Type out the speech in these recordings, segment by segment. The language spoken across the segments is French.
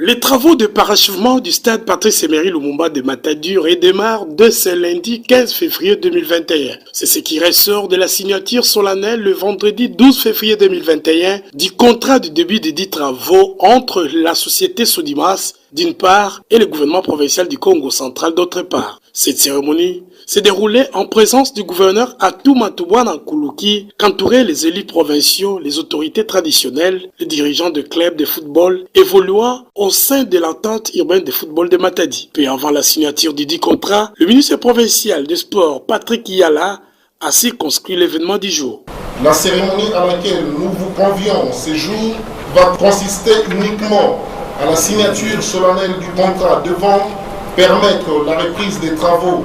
Les travaux de parachèvement du stade Patrice Emery Lumumba de Matadi redémarrent de ce lundi 15 février 2021. C'est ce qui ressort de la signature solennelle le vendredi 12 février 2021 du contrat de début de 10 travaux entre la société Sodimas d'une part et le gouvernement provincial du Congo central d'autre part. Cette cérémonie s'est déroulée en présence du gouverneur Atou Matubwana Nkuluki, qu'entouraient les élus provinciaux, les autorités traditionnelles, les dirigeants de clubs de football évoluant au sein de l'entente urbaine de football de Matadi. Puis avant la signature du dit contrat, le ministre provincial du sport Patrick Yala a circonscrit l'événement du jour. La cérémonie à laquelle nous vous convions ce jour va consister uniquement à la signature solennelle du contrat devant permettre la reprise des travaux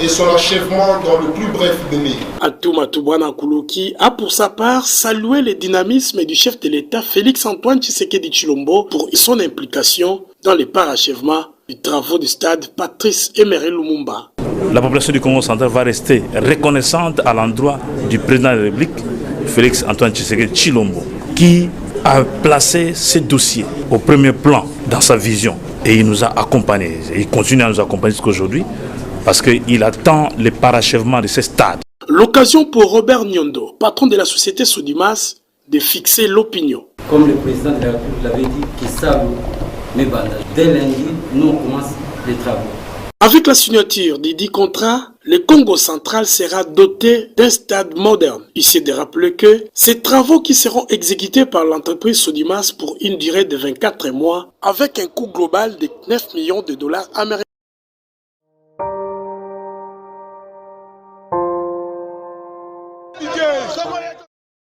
et son achèvement dans le plus bref délai. Atou Matubwana Nkuluki a pour sa part salué le dynamisme du chef de l'État Félix-Antoine Tshisekedi Tshilombo pour son implication dans les parachèvements des travaux du stade Patrice Emery Lumumba. La population du Congo central va rester reconnaissante à l'endroit du président de la République Félix-Antoine Tshisekedi Tshilombo qui a placé ce dossier au premier plan dans sa vision et il nous a accompagnés. Et il continue à nous accompagner jusqu'à aujourd'hui parce qu'il attend le parachèvement de ce stade. L'occasion pour Robert Nyondo, patron de la société Sodimas, de fixer l'opinion. Comme le président de la République l'avait dit, qui savent mes bandages. Dès lundi, nous on commence les travaux. Avec la signature des 10 contrats, le Congo central sera doté d'un stade moderne. Ici de rappeler que ces travaux qui seront exécutés par l'entreprise Sodimas pour une durée de 24 mois, avec un coût global de 9 millions de dollars américains.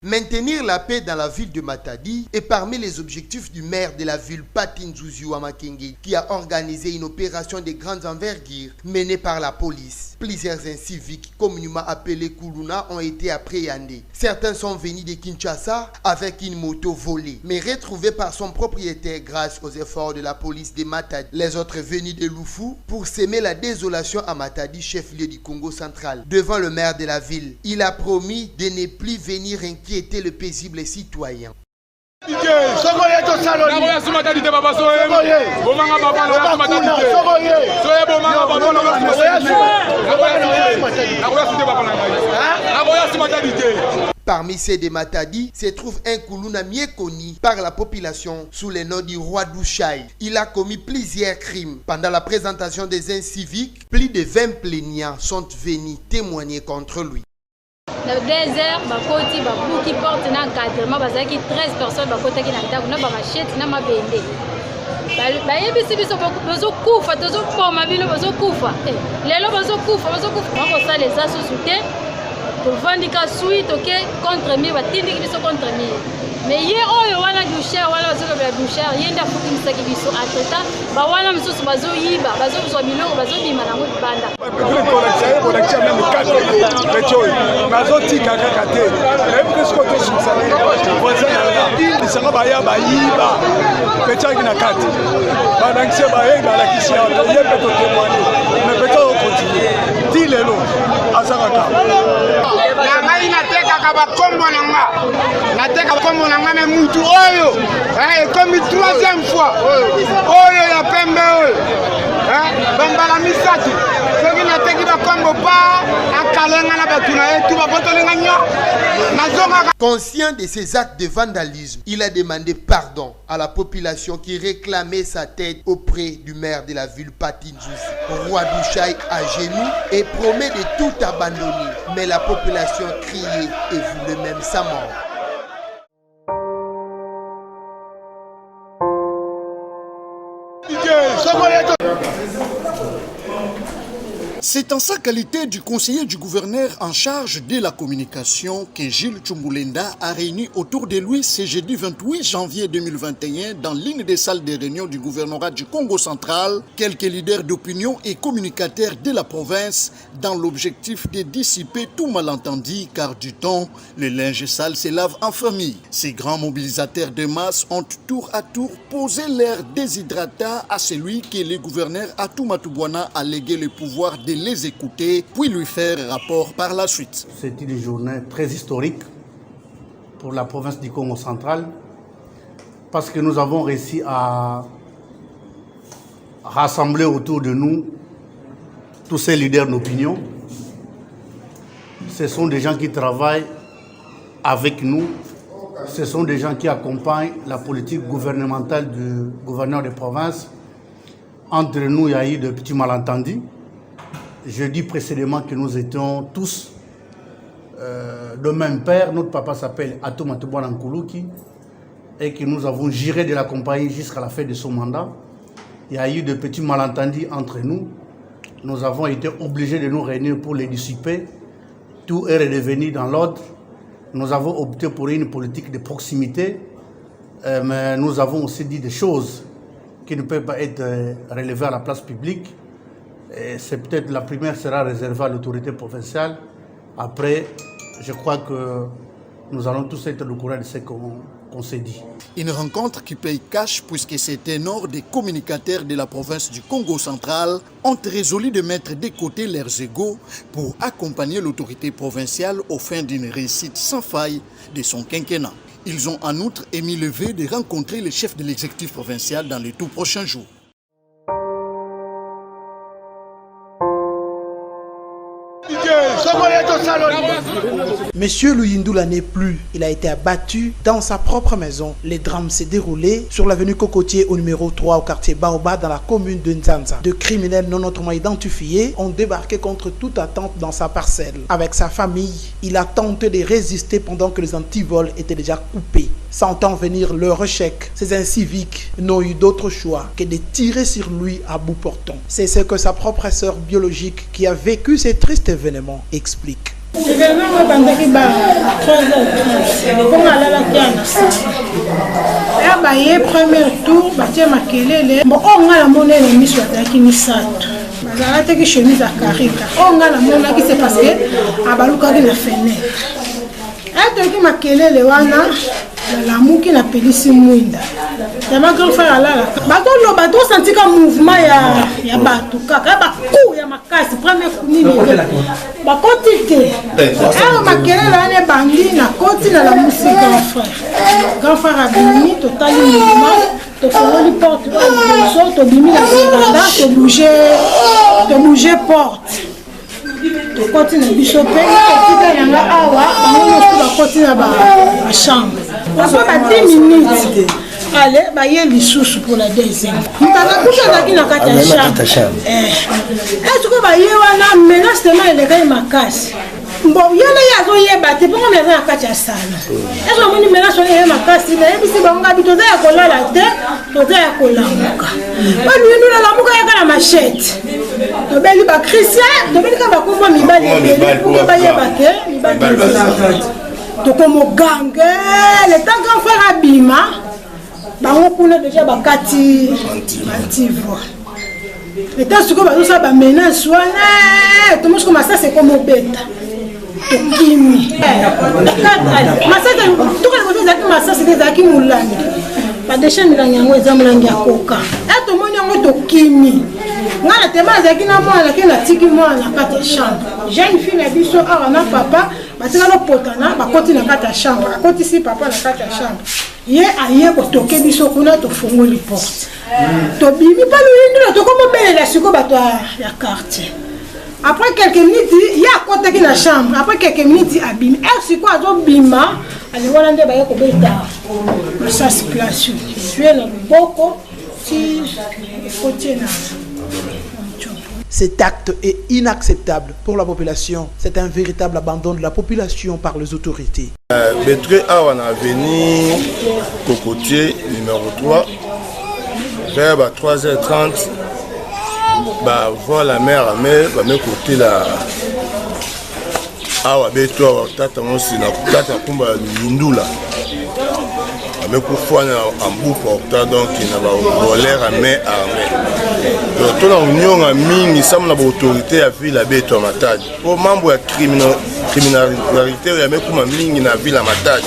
Maintenir la paix dans la ville de Matadi est parmi les objectifs du maire de la ville Patin Zuzu Amakenge qui a organisé une opération de grande envergure menée par la police. Plusieurs inciviques communément appelés Kuluna ont été appréhendés. Certains sont venus de Kinshasa avec une moto volée, mais retrouvés par son propriétaire grâce aux efforts de la police de Matadi. Les autres venus de Lufu pour semer la désolation à Matadi, chef-lieu du Congo central. Devant le maire de la ville, il a promis de ne plus venir inquiéter le paisible citoyen. Parmi ces de Matadi se trouve un Kuluna mieux connu par la population sous le nom du roi Douchai. Il a commis plusieurs crimes. Pendant la présentation des inciviques, plus de 20 plaignants sont venus témoigner contre lui. Dans 2 heures, bakoti babuki porte na encadrement bazaki 13 personnes bakotaki na ndako na bamachete na mabende. Bayebisi biso bazokufa tozopoma bino bazokufa. Lelo bazokufa bakosala eza susu te tovandika suite ok contre mi batindiki biso contre mi mais ye oyo wana doucher wana bazokobela doucher ye nde afukimisaki biso entretemps bawana mosusu bazoyiba bazozwa biloko bazobima nango libanda bazotika kaka te epesko tosumisanga baya bayiba petaki na kati banangisi baye balakisi ye mpe totémoine mais peut okontinue ti lelo azangaka ngai natekaka bakombo nanga nateka bakombo nanga me mutu oyo ekomi 3e fois oyo ya pembe oyo bambala misatu soki nateki bakombo pa akalenga na bato na ye tu babotolinga nyo nazongaka. Conscient de ces actes de vandalisme, il a demandé pardon à la population qui réclamait sa tête auprès du maire de la ville Patin Djouzi. Roi Douchaï à genoux et promet de tout abandonner, mais la population criait et voulait même sa mort. C'est en sa qualité du conseiller du gouverneur en charge de la communication que Gilles Tchoumoulenda a réuni autour de lui ce jeudi 28 janvier 2021 dans l'une des salles de réunion du gouvernorat du Congo central quelques leaders d'opinion et communicateurs de la province dans l'objectif de dissiper tout malentendu car du temps, le linge sale se lave en famille. Ces grands mobilisateurs de masse ont tour à tour posé l'air déshydratat à celui que le gouverneur Atumatu Bwana a légué le pouvoir de les écouter, puis lui faire rapport par la suite. C'est une journée très historique pour la province du Congo central parce que nous avons réussi à rassembler autour de nous tous ces leaders d'opinion. Ce sont des gens qui travaillent avec nous, ce sont des gens qui accompagnent la politique gouvernementale du gouverneur de province. Entre nous, il y a eu de petits malentendus. Je dis précédemment que nous étions tous de même père. Notre papa s'appelle Atumatu Bwana Nkuluki et que nous avons géré de l'accompagner jusqu'à la fin de son mandat. Il y a eu de petits malentendus entre nous. Nous avons été obligés de nous réunir pour les dissiper. Tout est redevenu dans l'ordre. Nous avons opté pour une politique de proximité, mais nous avons aussi dit des choses qui ne peuvent pas être relevées à la place publique. C'est peut-être la première sera réservée à l'autorité provinciale. Après, je crois que nous allons tous être au courant de ce qu'on s'est dit. Une rencontre qui paye cash puisque c'est un ordre des communicateurs de la province du Congo central ont résolu de mettre de côté leurs égos pour accompagner l'autorité provinciale au fin d'une réussite sans faille de son quinquennat. Ils ont en outre émis le vœu de rencontrer le chef de l'exécutif provincial dans les tout prochains jours. Monsieur Luyindula n'est plus. Il a été abattu dans sa propre maison. Les drames s'est déroulé sur l'avenue Cocotier au numéro 3 au quartier Baoba dans la commune de Nzanza. Deux criminels non autrement identifiés ont débarqué contre toute attente dans sa parcelle. Avec sa famille, il a tenté de résister pendant que les antivols étaient déjà coupés. Sentant venir leur échec, ces inciviques n'ont eu d'autre choix que de tirer sur lui à bout portant. C'est ce que sa propre sœur biologique qui a vécu ces tristes événements explique. Premier tour, bazalaki chemise ya karika onga na monaki c'est parce que abalukaki na fenêtre atoki makelele wana lamuki na pelisi mwinda ya ma grand frère alala batoloba tosentika mouvement ya bato kaka baku ya makasi premier nini bakoti te ayo makelele wana ebandi na koti na lamusi grand frère abimi totali mouvement tofongoli porte oyo tobimi na veranda tobouge porte tokoti na biso mpe totika yanga awa bango nyonso bakoti na bachambre baso ba 10 minutes ale baye lisusu pour la deuxième mutaka kuta azalaki na kati ya chambre sikoyo baye wana menace tema elekai makasi bon yele ye azoyeba te mpongo meza na kati ya sala ese omoni menace wana ye makasi nayebisi bango ngabi toza ya kolala te toza ya kolamuka baluyindu nalamuka yaka na machete tobeli bachrétien tobeli kaka bakomba mibali ebele pour bayeba ke mibali tokomogange le temps grand frère abima bango kuna déjà bakati antivoi le temps sikoyo bazosala bamenance wana tomosiko masasi ekomobeta tokimi masasi tokalikoto ezalaki masasi te ezalaki molangi badeshe milangi yango eza molangi ya koka tomoni yango tokimi nga na tema azalaki na mwana ke natiki mwana na kati ya chambre jeune fille na biso awa na papa batika lopotana bakoti na kati ya chambre akotisi papa na kati ya chambre ye aye kotoke biso kuna tofungoli porte tobimi mpa lulindula tokomobelela siko bato ya quartier. Après quelques minutes il y a akotaki na chambre après quelques minutes abimi siko azobima aliwana nde baye kobeta masasi place yue na loboko ti ekotie na. Cet acte est inacceptable pour la population. C'est un véritable abandon de la population par les autorités. Bétré Awan Avenue, Cocotier, numéro 3, vers 3h30, voir la mer à mer, me côté la Awa Béto, Tata Monsi, Tata Kumba Lindula. Mais pour faire un bout portant donc il n'a pas volé à main armée. Donc tout l'union a mis il semble l'autorité à ville à Béto Matadi. Pour membre de criminalité il y a même comme ming na ville à Matadi.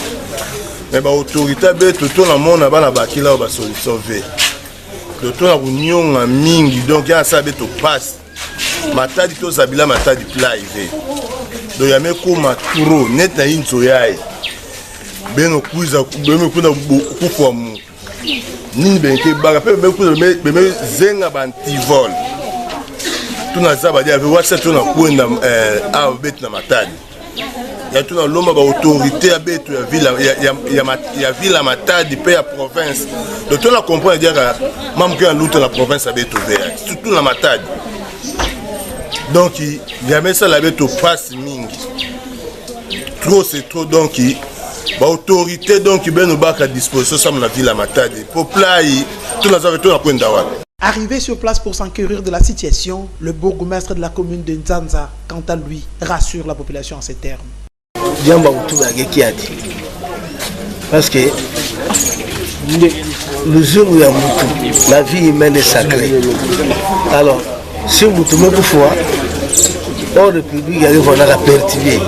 Mais l'autorité à Béto tout le monde a la baki là va sauver. Donc tout l'union a ming donc il y a ça Béto passe. Matadi tout ça bila Matadi live. Donc il y a même comme Turo net na insoyaye. Beno kuza beno kuna kufa mu ni benke baga pe beno zenga bantivol tuna zaba dia wasa tuna kwenda a bet na Matadi ya tuna loma ba autorité ya betu ya ville ya ville Matadi pe ya province donc tuna comprendre dire que même que l'autre la province a betu vers surtout la Matadi donc il y a même ça la betu passe mingi trop c'est trop donc l'autorité donc qui ben à disposition ça la ville à Matadi pour plaire tout la Arrivé sur place pour s'enquérir de la situation, le bourgmestre de la commune de Nzanza, quant à lui, rassure la population en ces termes. Parce que le jour où il y a la vie humaine est sacrée. Alors, si vous tombez pour fois, hors de public, il arrive à la perturber.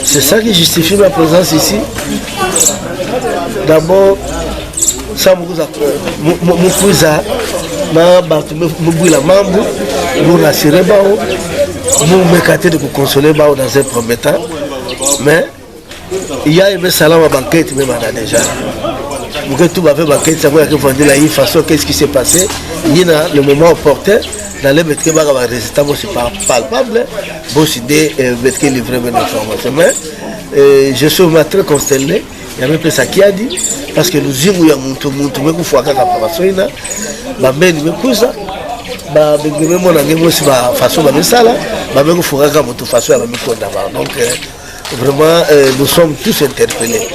C'est ça qui justifie ma présence ici. D'abord, ça me pousse à nous rassurer, nous m'écarter de vous consoler dans un premier temps. Mais il y a un salam à banquette même déjà. Nous tout avec banquette, ça va que la façon qu'est-ce qui s'est passé. Il y a le moment opportun. Dans les métiers, les résultats sont palpables. Bon, c'est des métiers livrés d'informations. Mais je suis très consterné. Il y a même ça qui a dit. Parce que nous disons qu'il y a un monde qui faut faire la préparation. Il y a un monde qui faut faire la façon de faire la donc, vraiment, nous sommes tous interpellés.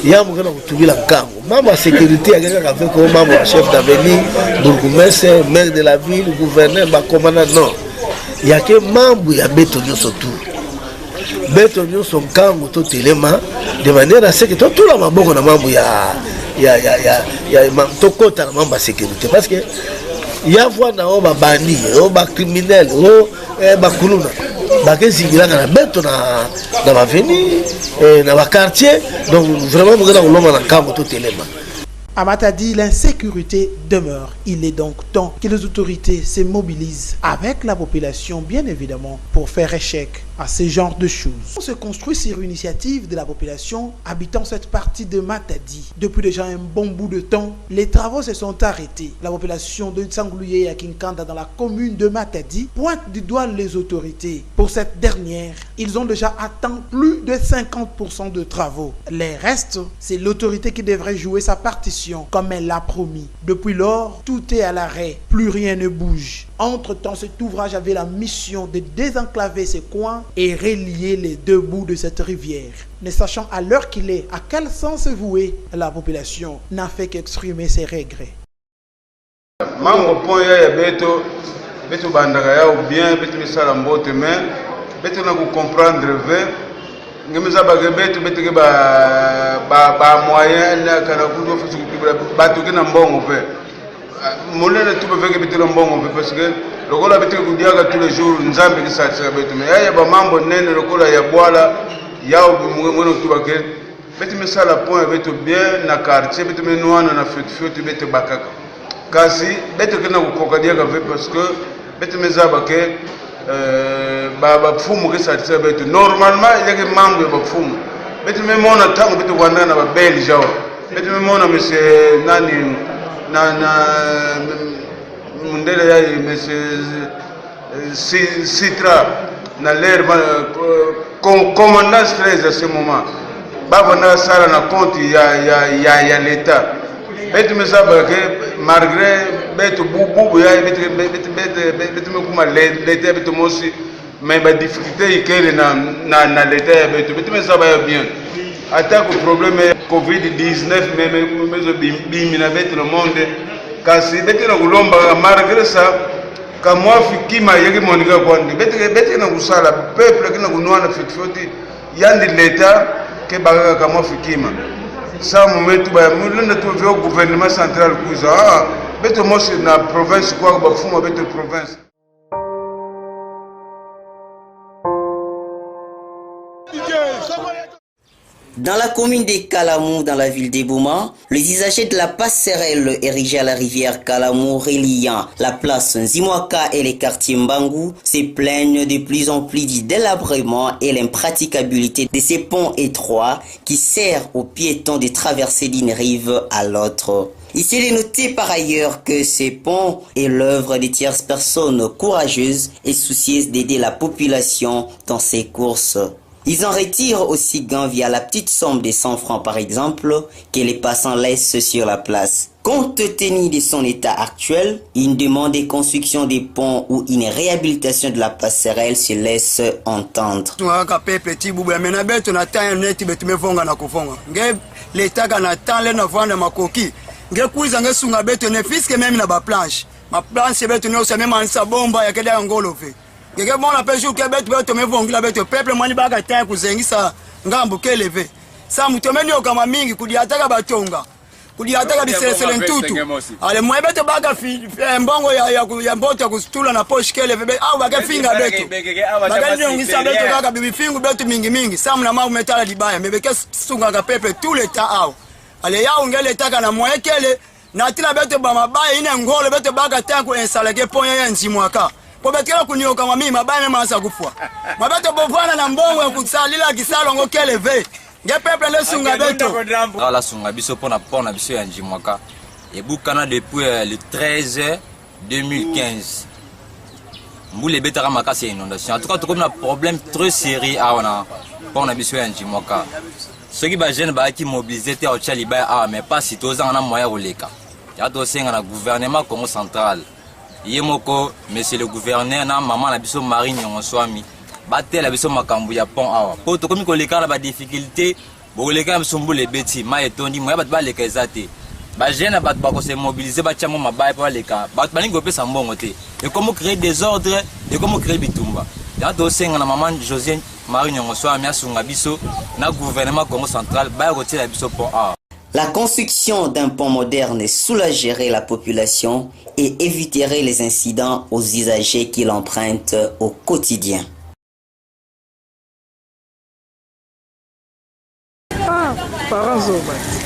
Il y a un moment où tu vis la cam. Même la sécurité, il y a quelqu'un qui a fait comme un chef d'avenue, bourgmestre, maire de la ville, gouverneur, commandant. Non. Il y a que membres qui habitent surtout. Bétonio sont camp totalement de manière à ce que tout le monde a membre il y a tout côté de membre sécurité parce que il y a voix na o ba bandi o ba criminel o ba kuluna ba ke zingila na beto na ba veni na ba quartier donc vraiment nous allons l'homme na camp totalement. À Matadi, l'insécurité demeure. Il est donc temps que les autorités se mobilisent avec la population, bien évidemment, pour faire échec à ce genre de choses. On se construit sur une initiative de la population habitant cette partie de Matadi. Depuis déjà un bon bout de temps, les travaux se sont arrêtés. La population de Nsanglouye et Kinkanda dans la commune de Matadi pointe du doigt les autorités. Pour cette dernière, ils ont déjà atteint plus de 50% de travaux. Les restes, c'est l'autorité qui devrait jouer sa partition comme elle l'a promis. Depuis lors, tout est à l'arrêt, plus rien ne bouge. Entre-temps, cet ouvrage avait la mission de désenclaver ces coins et relier les deux bouts de cette rivière. Ne sachant à l'heure qu'il est, à quel sens vouer, la population n'a fait qu'exprimer ses regrets. Mango point ya beto beto bandaka yao bien beto misala mbote mais beto na comprendre ve ngemiza bage beto beto ke ba moyen na kana kundo fusu kibra bato ke na mbongo pe monene tu be ke beto na mbongo pe parce que lokola beto kudiaga tous les jours nzambe ki sa beto mais ya ba mambo nene lokola ya bwala yao mwana tu bake beto misala point beto bien na quartier beto menwana na fete beto bakaka kasi beto ke na kokadiaga ve parce que beto mezaba ke bafumu ke satisa beto normalement il y a que membre de bafumu beto me mona tango beto kwanda na ba belge awa beto me mona monsieur nani na mundele ya monsieur Citra na l'air commandant stress à ce moment baba na sala na compte ya l'état beto me saba ke malgré beto bubu ya beto me kuma l'état beto mosi mais ba difficulté ikele na l'état beto me saba bien attaque au problème Covid-19 mais zo bimina beto le monde kasi beto na kulomba malgré ça kama fikima yeki monika kwandi beto na kusala peuple kina kunwana fitfoti yandi l'état ke baga kama fikima ça momentu ba mulenda tu veo gouvernement central kuza beto mosi na province kwa bafuma beto province. Dans la commune de Kalamou, dans la ville d'Ebouma, les usagers de la passerelle érigée à la rivière Kalamou reliant la place Nzimwaka et les quartiers Mbangou se plaignent de plus en plus du délabrement et l'impraticabilité de ces ponts étroits qui servent aux piétons de traverser d'une rive à l'autre. Il s'est noté par ailleurs que ces ponts est l'œuvre de tierces personnes courageuses et soucieuses d'aider la population dans ses courses. Ils en retirent aussi gain via la petite somme de 100 francs par exemple que les passants laissent sur la place. Compte tenu de son état actuel, une demande de construction des ponts ou une réhabilitation de la passerelle se laisse entendre. Gege mona peshu ke betu betu mevongila betu peple mwani baka taya kuzengisa ngambu keleve. Sa mutomeni okama mingi kudiataka batonga. Kudiataka biselesele ntutu. Ale mwe betu baka mbongo ya mboto ya kustula na posh keleve au baka finga betu. Baka nyongisa betu kaka bibifingu betu mingi. Sa mna mau metala dibaya. Mebeke sunga ka peple tout le temps au. Ale ya ungele taka na mwekele. Na tila betu ba mabaya ine ngolo betu baka taya kuensaleke ponya ya Nzimwaka. Pobekela kunyoka mami mabane mansa kufwa. Mabeto bovana na mbongo ya kusalila kisalo ngokeleve. Nge peple le sunga beto. La sunga biso pona pona biso ya Nzimwaka. Ebukana depuis le 13 2015. Mboule betara makasi inondation. En tout cas, on a un problème très sérieux à on pona biso ya Nzimwaka. Ceux qui ba jeune ba qui mobiliser te au Tchaliba mais pas si tous en a moyen roleka. Ya to senga na gouvernement Congo central. Yemoko, monsieur le gouverneur, na maman la biso marine Nyongoswami, batte la biso makambu ya pont awa. Po to komi ko leka la ba difficulté, bo leka msombo le beti, ma etondi moya bat ba leka ezate. Ba jeune bat ba ko se mobiliser ba tchamo mabaye po leka. Bat balingi ko pesa mbongo te. Et comment créer des ordres et comment créer bitumba. Ya to senga na maman Josiane Marine Nyongoswami asunga biso na gouvernement Congo central ba ko la biso pont awa. La construction d'un pont moderne soulagerait la population et éviterait les incidents aux usagers qui l'empruntent au quotidien.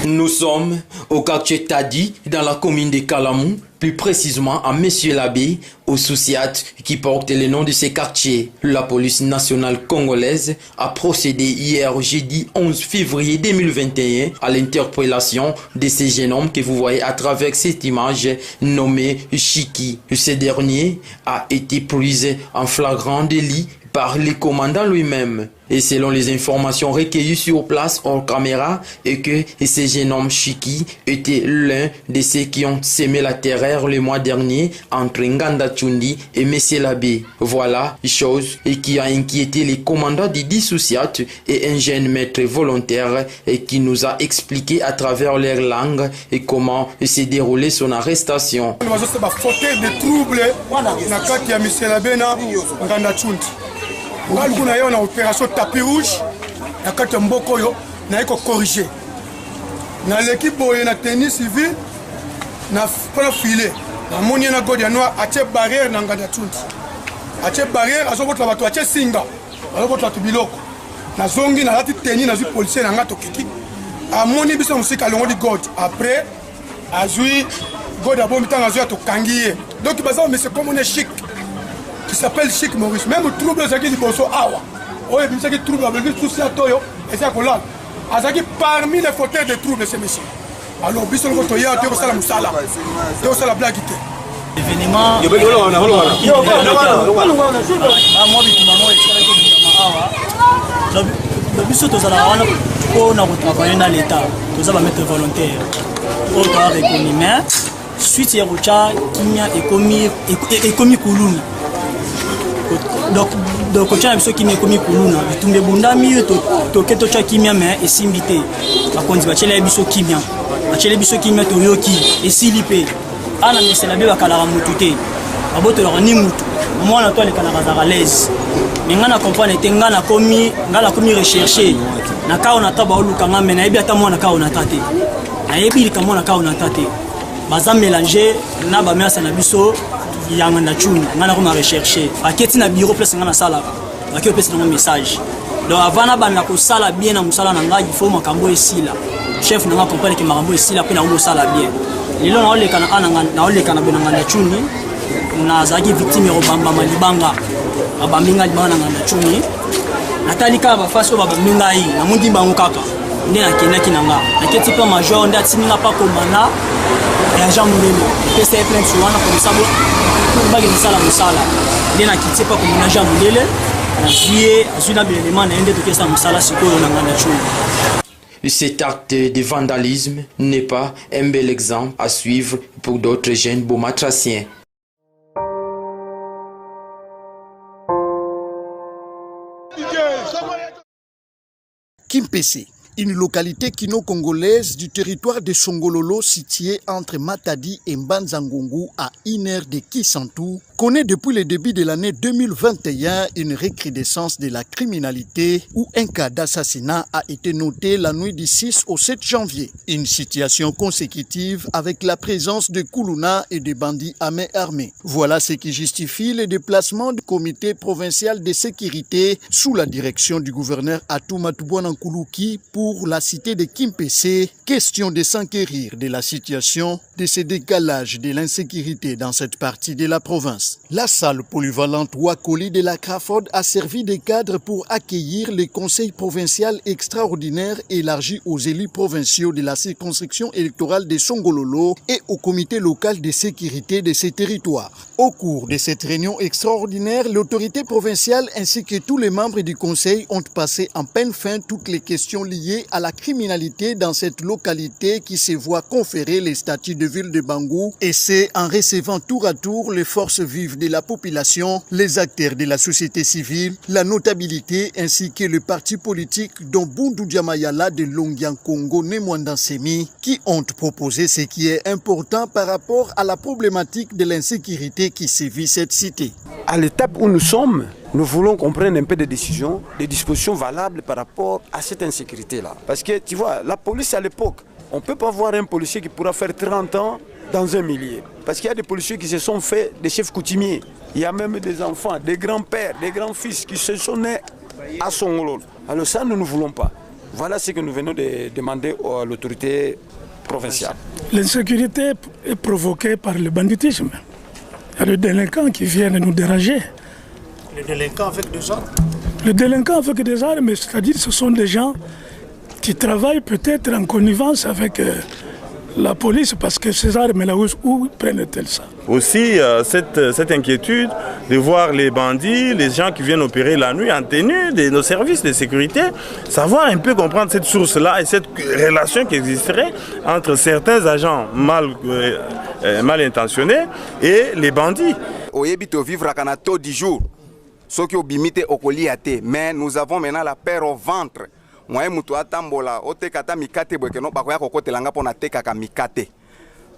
Nous sommes au quartier Tadi, dans la commune de Kalamou, plus précisément à Monsieur l'Abbé, au Souciat, qui porte le nom de ces quartiers. La police nationale congolaise a procédé hier jeudi 11 février 2021 à l'interpellation de ces jeunes hommes que vous voyez à travers cette image nommée Chiki. Ce dernier a été pris en flagrant délit par le commandant lui-même. Et selon les informations recueillies sur place hors caméra, et que ce jeune homme Chiki était l'un de ceux qui ont semé la terreur le mois dernier entre Nganda Chundi et Messé Labé. Voilà, chose qui a inquiété les commandants du dissociat et un jeune maître volontaire qui nous a expliqué à travers leur langue et comment s'est déroulée son arrestation. Des troubles na kati ya Messé Labé na Nganda Chundi. Ngal kuna yo na opération tapis rouge na kati ya mboko yo na iko corriger. Na l'équipe boye na tennis civil na pas filet. Na moni na godi noir ache barrière na Nganda Chundi. Ache barrière azobotla bato ache singa. Azobotla tubiloko. Na zongi na lati tennis na zu policier na ngato kiki. Amoni biso musika longo di god. Après azui god abo mitanga azui to kangiye. Donc il baza mais c'est comme on est chic. Qui s'appelle Chic Maurice. Même le trouble zaki di boso awa. Oye bisa ki trouble avec tout ça toyo et ça kolal. Azaki parmi les fauteurs de trouble ces messieurs. Alors biso le to ya to sala musala. To sala blague te. Événement. Biso tozala wana po na travailler dans l'état. Tozala mettre volontaire. Au temps reconnu mais suite ya rocha kimia ekomi kuluna. Donc quand on a besoin kimia ekomi kuluna, bitumbe bundami to keto cha kimia mais esimbité. Bakonzi bachela biso kimia. Bachela biso kimia to yoki esilipe. Ana Messé Labé bakala mutute. Aboto la ni mutu. Moi na toi les kanaka za l'aise. Mais ngana comprendre te ngana komi rechercher. Na ka on ata ba oluka ngame na yebi ata moi na ka on ata te. Na yebi ka moi na ka on ata te. Baza mélanger na ba mersa na biso ya Nganda Chundi ngana ko ma rechercher. Aketi na bureau place ngana sala. Akio pesa na message. Donc avant na bana ko sala bien na musala na ngai il faut makambo esila. Chef na comprendre que makambo esila pe na ko sala bien. Lilo na ole kana ananga na ole kana bona Nganda Chundi na zaki victime ro bamba malibanga abambinga libanga Nganda Chundi natalika ba face ba bambinga yi na mundi bangu kaka ndena kinaki nanga naketi pa major nda timinga pa komana ya Jean Mulelo pesa plein sur wana pour sabo ba ki sala musala ndena kiti pa komana Jean Mulele na vie azuna belement na ende to kesa musala sikoyo na Nganda Chundi. Cet acte de vandalisme n'est pas un bel exemple à suivre pour d'autres jeunes baumatraciens. Kimpese, une localité kino-congolaise du territoire de Songololo située entre Matadi et Mbanzangungu à 1 heure de Kisantu, connaît depuis le début de l'année 2021 une recrudescence de la criminalité où un cas d'assassinat a été noté la nuit du 6 au 7 janvier. Une situation consécutive avec la présence de Kuluna et de bandits à main armée. Voilà ce qui justifie le déplacement du comité provincial de sécurité sous la direction du gouverneur Atouma Toubouanankoulouki pour la cité de Kimpese. Question de s'enquérir de la situation de ce décalage de l'insécurité dans cette partie de la province. La salle polyvalente Wakoli de la Crawford a servi de cadre pour accueillir le conseil provincial extraordinaire élargi aux élus provinciaux de la circonscription électorale de Songololo et au comité local de sécurité de ces territoires. Au cours de cette réunion extraordinaire, l'autorité provinciale ainsi que tous les membres du conseil ont passé en peine fin toutes les questions liées à la criminalité dans cette localité qui se voit conférer les statuts de ville de Bangou, et c'est en recevant tour à tour les forces vives de la population, les acteurs de la société civile, la notabilité ainsi que le parti politique dont Bundu Diamayala de Longian Congo Nemwandansemi qui ont proposé ce qui est important par rapport à la problématique de l'insécurité qui sévit cette cité. À l'étape où nous sommes, nous voulons qu'on prenne un peu de décisions, des dispositions valables par rapport à cette insécurité-là. Parce que tu vois, la police à l'époque, on ne peut pas voir un policier qui pourra faire 30 ans dans un millier. Parce qu'il y a des policiers qui se sont faits des chefs coutumiers. Il y a même des enfants, des grands-pères, des grands-fils qui se sont nés à Songololo. Alors ça, nous ne voulons pas. Voilà ce que nous venons de demander à l'autorité provinciale. L'insécurité est provoquée par le banditisme. Il y a des délinquants qui viennent nous déranger. Les délinquants avec des armes? Les délinquants avec des armes, c'est-à-dire que ce sont des gens qui travaillent peut-être en connivence avec la police, parce que ces armes-là, où prennent-elles ça? Aussi, cette inquiétude de voir les bandits, les gens qui viennent opérer la nuit en tenue de nos services de sécurité, savoir un peu comprendre cette source-là et cette relation qui existerait entre certains agents mal intentionnés et les bandits. Mais nous avons maintenant la peur au ventre.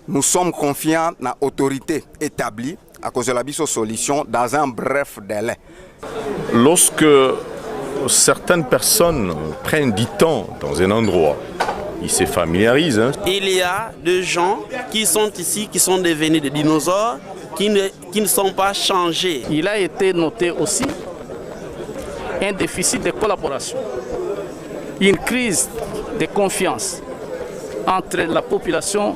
Nous sommes confiants dans l'autorité établie à cause de la solution dans un bref délai. Lorsque certaines personnes prennent du temps dans un endroit, ils se familiarisent. Il y a des gens qui sont ici, qui sont devenus des dinosaures, qui ne sont pas changés. Il a été noté aussi un déficit de collaboration, une crise de confiance entre la population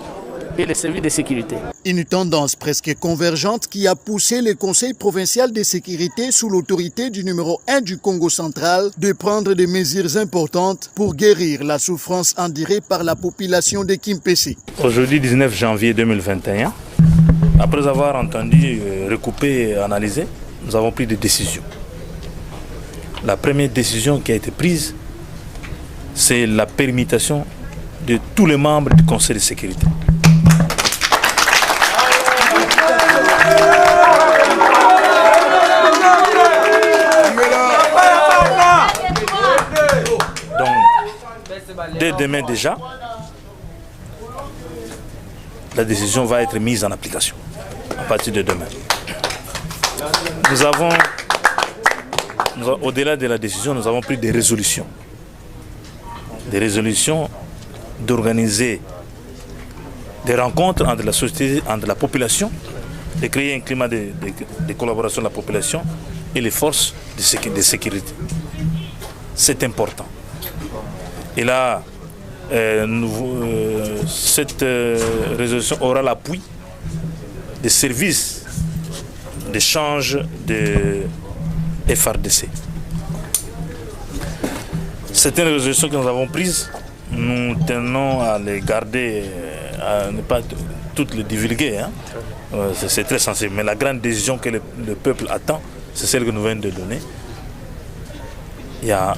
et les services de sécurité. Une tendance presque convergente qui a poussé le Conseil provincial de sécurité sous l'autorité du numéro 1 du Congo central de prendre des mesures importantes pour guérir la souffrance endurée par la population de Kimpese. Aujourd'hui, 19 janvier 2021, après avoir entendu recouper et analyser, nous avons pris des décisions. La première décision qui a été prise, c'est la permutation de tous les membres du Conseil de sécurité. Donc, dès demain déjà, la décision va être mise en application à partir de demain. Nous avons, au-delà de la décision, nous avons pris des résolutions. Des résolutions d'organiser des rencontres entre la société, entre la population, de créer un climat de collaboration de la population et les forces de sécurité. C'est important. Et là, cette résolution aura l'appui des services d'échange de FRDC. C'est une résolution que nous avons prise. Nous tenons à les garder, à ne pas toutes les divulguer. Hein. C'est très sensible. Mais la grande décision que le peuple attend, c'est celle que nous venons de donner. Il y a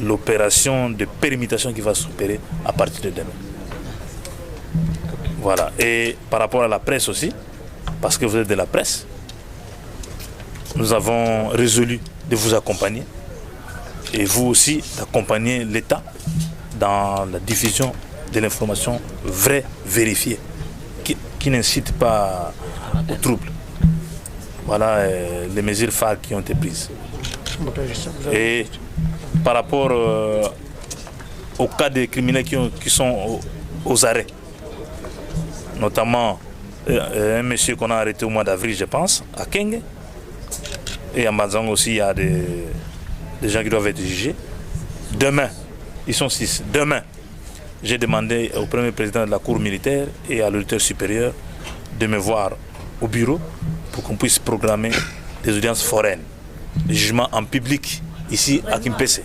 l'opération de permutation qui va s'opérer à partir de demain. Voilà. Et par rapport à la presse aussi, parce que vous êtes de la presse, nous avons résolu de vous accompagner et vous aussi d'accompagner l'État dans la diffusion de l'information vraie, vérifiée, qui n'incite pas au trouble. Voilà les mesures phares qui ont été prises. Et par rapport au cas des criminels qui sont aux arrêts, notamment un monsieur qu'on a arrêté au mois d'avril, je pense, à Kenge, et à Mazang aussi, il y a des gens qui doivent être jugés. Demain, ils sont 6. Demain, j'ai demandé au premier président de la Cour militaire et à l'auditeur supérieur de me voir au bureau pour qu'on puisse programmer des audiences foraines, des jugements en public ici à Kimpese.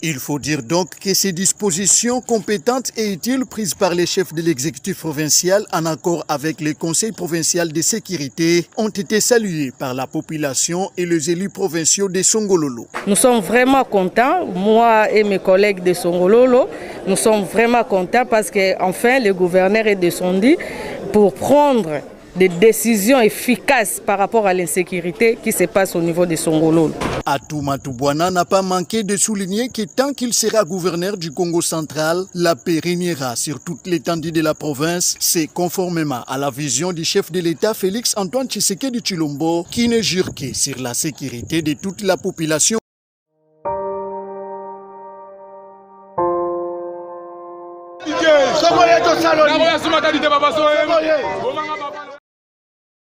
Il faut dire donc que ces dispositions compétentes et utiles prises par les chefs de l'exécutif provincial en accord avec le Conseil provincial de sécurité ont été saluées par la population et les élus provinciaux de Songololo. Nous sommes vraiment contents, moi et mes collègues de Songololo, nous sommes vraiment contents parce qu'enfin le gouverneur est descendu pour prendre des décisions efficaces par rapport à l'insécurité qui se passe au niveau de Songololo. Atouma Toubouana n'a pas manqué de souligner que tant qu'il sera gouverneur du Congo central, la paix régnera sur toute l'étendue de la province. C'est conformément à la vision du chef de l'État Félix Antoine Tshisekedi Tshilombo qui ne jure que sur la sécurité de toute la population. Sokoye to saloni.